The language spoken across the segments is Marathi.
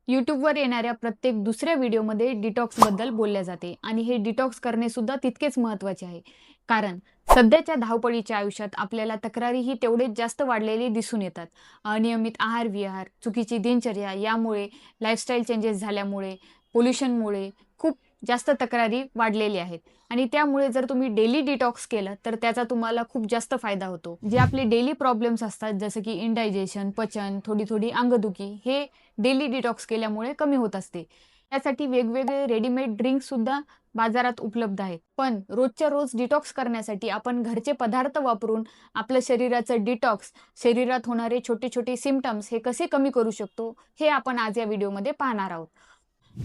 यूट्यूबवर येणाऱ्या प्रत्येक दुसऱ्या व्हिडिओमध्ये डिटॉक्सबद्दल बोलले जाते आणि हे डिटॉक्स करणे सुद्धा तितकेच महत्त्वाचे आहे. कारण सध्याच्या धावपळीच्या आयुष्यात आपल्याला तक्रारीही तेवढेच जास्त वाढलेले दिसून येतात. अनियमित आहार-विहार, चुकीची दिनचर्या यामुळे, लाईफस्टाईल चेंजेस झाल्यामुळे, पोल्युशनमुळे खूप जास्त तक्रारी वाढलेल्या आहेत. आणि त्यामुळे जर तुम्ही डेली डिटॉक्स केलं, तर त्याचा तुम्हाला खूप जास्त फायदा होतो. जे आपले डेली प्रॉब्लेम्स असतात, जसं की इंडायजेशन, पचन, थोडी-थोडी अंगदुखी, हे डेली डिटॉक्स केल्यामुळे कमी होत असते. त्यासाठी वेगवेगळे रेडीमेड ड्रिंक्ससुद्धा बाजारात उपलब्ध आहेत. पण रोजच्या रोज डिटॉक्स करण्यासाठी आपण घरचे पदार्थ वापरून आपलं शरीराचं डिटॉक्स, शरीरात होणारे छोटे-छोटे सिम्प्टम्स हे कसे कमी करू शकतो, हे आपण आज या व्हिडिओमध्ये पाहणार आहोत.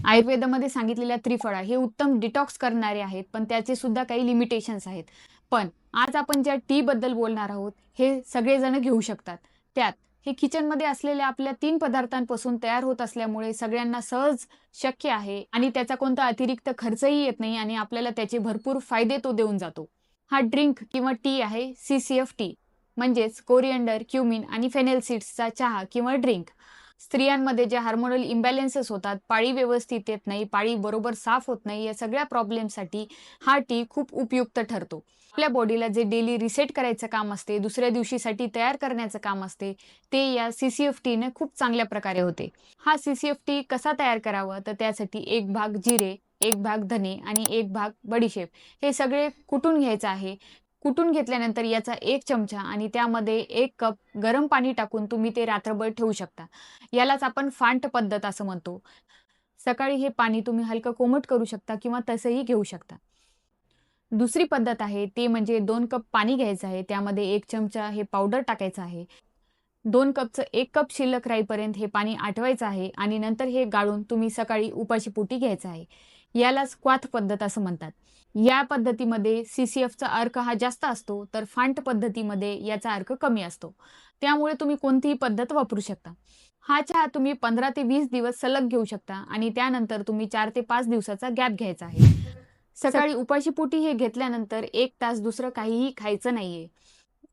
आयुर्वेदामध्ये सांगितलेल्या त्रिफळा हे उत्तम डिटॉक्स करणारे आहेत, पण त्याचे सुद्धा काही लिमिटेशन्स आहेत. पण आज आपण ज्या टीबद्दल बोलणार आहोत, हे सगळेजण घेऊ शकतात. त्यात हे किचनमध्ये असलेल्या आपल्या 3 पदार्थांपासून तयार होत असल्यामुळे सगळ्यांना सहज शक्य आहे आणि त्याचा कोणता अतिरिक्त खर्चही येत नाही आणि आपल्याला त्याचे भरपूर फायदे तो देऊन जातो. हा ड्रिंक किंवा टी आहे CCF टी म्हणजेच कोरिएंडर, क्युमिन आणि फेनेल सीड्सचा चहा किंवा ड्रिंक. स्त्रियांमध्ये जे हार्मोनल इम्बॅलन्सेस होतात, पाळी व्यवस्थित येत नाही, पाळी बरोबर साफ होत नाही, या सगळ्या प्रॉब्लेमसाठी हा टी खूप उपयुक्त ठरतो. आपल्या बॉडीला जे डेली रिसेट करायचं काम असते, दुसऱ्या दिवशीसाठी तयार करण्याचं काम असते, ते या CCF टीने खूप चांगल्या प्रकारे होते. हा CCF टी कसा तयार करावा? तर त्यासाठी 1 भाग जिरे, 1 भाग धने आणि 1 भाग बडीशेप हे सगळे कुटून घ्यायचं आहे. कुटून घेतल्यानंतर याचा 1 चमचा आणि त्यामध्ये 1 कप गरम पाणी टाकून तुम्ही ते रात्रभर ठेवू शकता. यालाच आपण फांट पद्धत असं म्हणतो. सकाळी हे पाणी तुम्ही हलकं कोमट करू शकता किंवा तसंही घेऊ शकता. दुसरी पद्धत आहे ते म्हणजे 2 कप पाणी घ्यायचं आहे. त्यामध्ये 1 चमचा हे पावडर टाकायचं आहे. 2 कपचं 1 कप शिल्लक राहीपर्यंत हे पाणी आटवायचं आहे आणि नंतर हे गाळून तुम्ही सकाळी उपाशीपोटी घ्यायचं आहे. यालाच क्वाथ पद्धत असं म्हणतात. या पद्धतीमध्ये CCFचा अर्क हा जास्त असतो, तर फांट पद्धतीमध्ये याचा अर्क कमी असतो. त्यामुळे तुम्ही कोणतीही पद्धत वापरू शकता. हा चहा तुम्ही 15 ते 20 दिवस सलग घेऊ शकता आणि त्यानंतर तुम्ही 4 ते 5 दिवसाचा गॅप घ्यायचा आहे. सकाळी उपाशीपोटी हे घेतल्यानंतर 1 तास दुसरं काहीही खायचं नाहीये.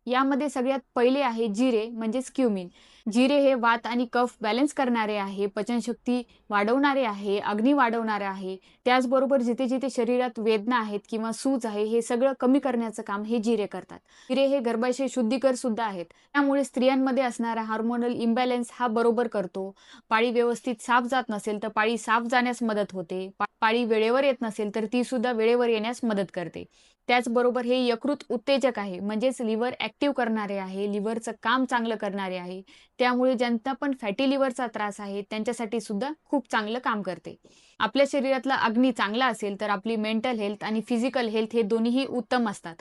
यामध्ये सगळ्यात पहिले आहे जिरे म्हणजेच क्युमिन. जिरे हे वात आणि कफ बॅलन्स करणारे आहे, पचनशक्ती वाढवणारे आहे, अग्नी वाढवणारे आहे. त्याचबरोबर जिथे-जिथे शरीरात वेदना आहेत किंवा सूज आहे, हे सगळं कमी करण्याचं काम हे जिरे करतात. जिरे हे गर्भाशय शुद्धीकर सुद्धा आहेत. त्यामुळे स्त्रियांमध्ये असणारा हार्मोनल इम्बॅलन्स हा बरोबर करतो. पाळी व्यवस्थित साफ जात नसेल, तर पाळी साफ जाण्यास मदत होते. पाळी वेळेवर येत नसेल, तर ती सुद्धा वेळेवर येण्यास मदत करते. त्याचबरोबर हे यकृत उत्तेजक आहे, म्हणजेच लिव्हर ॲक्टिव्ह करणारे आहे, लिव्हरचं काम चांगलं करणारे आहे. त्यामुळे ज्यांना पण फॅटी लिव्हरचा त्रास आहे, त्यांच्यासाठी सुद्धा खूप चांगलं काम करते. आपल्या शरीरातला अग्नी चांगला असेल, तर आपली मेंटल हेल्थ आणि फिजिकल हेल्थ हे दोन्हीही उत्तम असतात.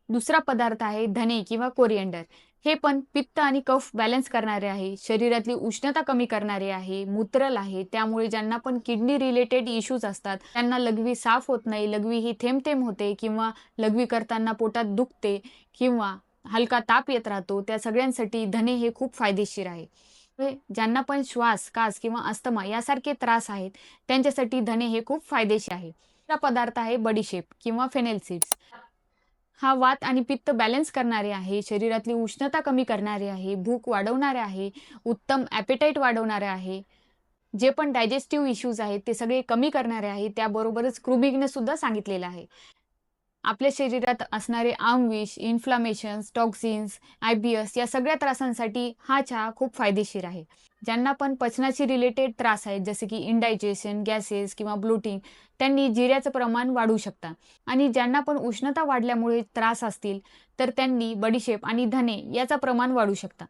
दुसरा पदार्थ आहे धने किंवा कोरिएंडर. हे पण पित्त आणि कफ बॅलन्स करणारे आहे. शरीरातली उष्णता कमी करणारे आहे. मूत्रल आहे. त्यामुळे ज्यांना पण किडनी रिलेटेड इश्यूज असतात, त्यांना लघवी साफ होत नाही, लघवी ही थेंब-थेंब होते किंवा लघवी करताना पोटात दुखते किंवा हलका ताप येत राहतो, त्या सगळ्यांसाठी धने हे खूप फायदेशीर आहे. ज्यांना पण श्वास, कास किंवा अस्थमा यासारखे त्रास आहेत, त्यांच्यासाठी धने हे खूप फायदेशीर आहे. दुसरा पदार्थ आहे बडीशेप किंवा फेनेल सीड्स. हा वात आणि पित्त बॅलन्स करणारे आहे, शरीरातली उष्णता कमी करणारे आहे, भूक वाढवणारे आहे, उत्तम ॲपेटाईट वाढवणारे आहे. जे पण डायजेस्टिव्ह इश्यूज आहेत, ते सगळे कमी करणारे आहे. त्याबरोबरच कृमिघ्न सुद्धा सांगितलेलं आहे. आपल्या शरीरात असणारे आमविष, इन्फ्लामेशन्स, टॉक्सिन्स, IBS या सगळ्या त्रासांसाठी हा चहा खूप फायदेशीर आहे. ज्यांना पण पचनाशी रिलेटेड त्रास आहेत, जसे की इंडायजेशन, गॅसेस किंवा ब्लोटिंग, त्यांनी जिऱ्याचं प्रमाण वाढवू शकता आणि ज्यांना पण उष्णता वाढल्यामुळे त्रास असतील, तर त्यांनी बडीशेप आणि धने याचं प्रमाण वाढवू शकता.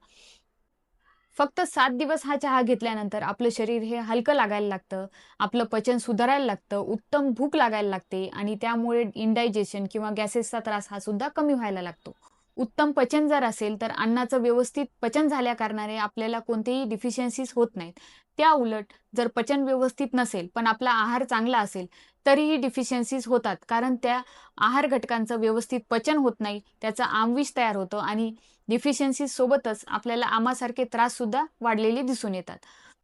फक्त 7 दिवस हा चहा घेतल्यानंतर आपलं शरीर हे हलकं लागायला लागतं, आपलं पचन सुधारायला लागतं, उत्तम भूक लागायला लागते आणि त्यामुळे इंडायजेशन किंवा गॅसेसचा त्रास हा सुद्धा कमी व्हायला लागतो. उत्तम पचन जर असेल, तर अन्नाचं व्यवस्थित पचन झाल्याकारणाने आपल्याला कोणतेही डिफिशियन्सीज होत नाहीत. त्याउलट जर पचन व्यवस्थित नसेल, पण आपला आहार चांगला असेल, तरीही डिफिशियन्सीज होतात. कारण त्या आहार घटकांचं व्यवस्थित पचन होत नाही, त्याचं आमविष तयार होतं आणि डिफिशियन्सीज सोबतच आपल्याला आमासारखे त्राससुद्धा वाढलेले दिसून येतात.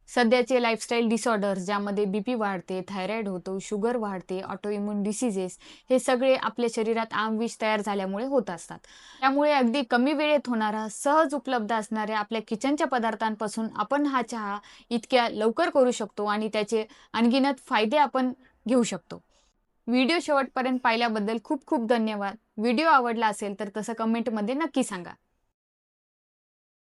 सध्याचे लाईफस्टाईल डिसऑर्डर्स ज्यामध्ये बीपी वाढते, थायरॉईड होतो, शुगर वाढते, ऑटोइम्यून डिसीजेस हे सगळे आपल्या शरीरात आमविष तयार झाल्यामुळे होत असतात. त्यामुळे अगदी कमी वेळेत होणारा, सहज उपलब्ध असणाऱ्या आपल्या किचनच्या पदार्थांपासून आपण हा चहा इतक्या लवकर करू शकतो आणि त्याचे अनगिनत फायदे आपण घेऊ शकतो. व्हिडिओ शेवटपर्यंत पाहिल्याबद्दल खूप खूप धन्यवाद. व्हिडिओ आवडला असेल तर तसं कमेंटमध्ये नक्की सांगा.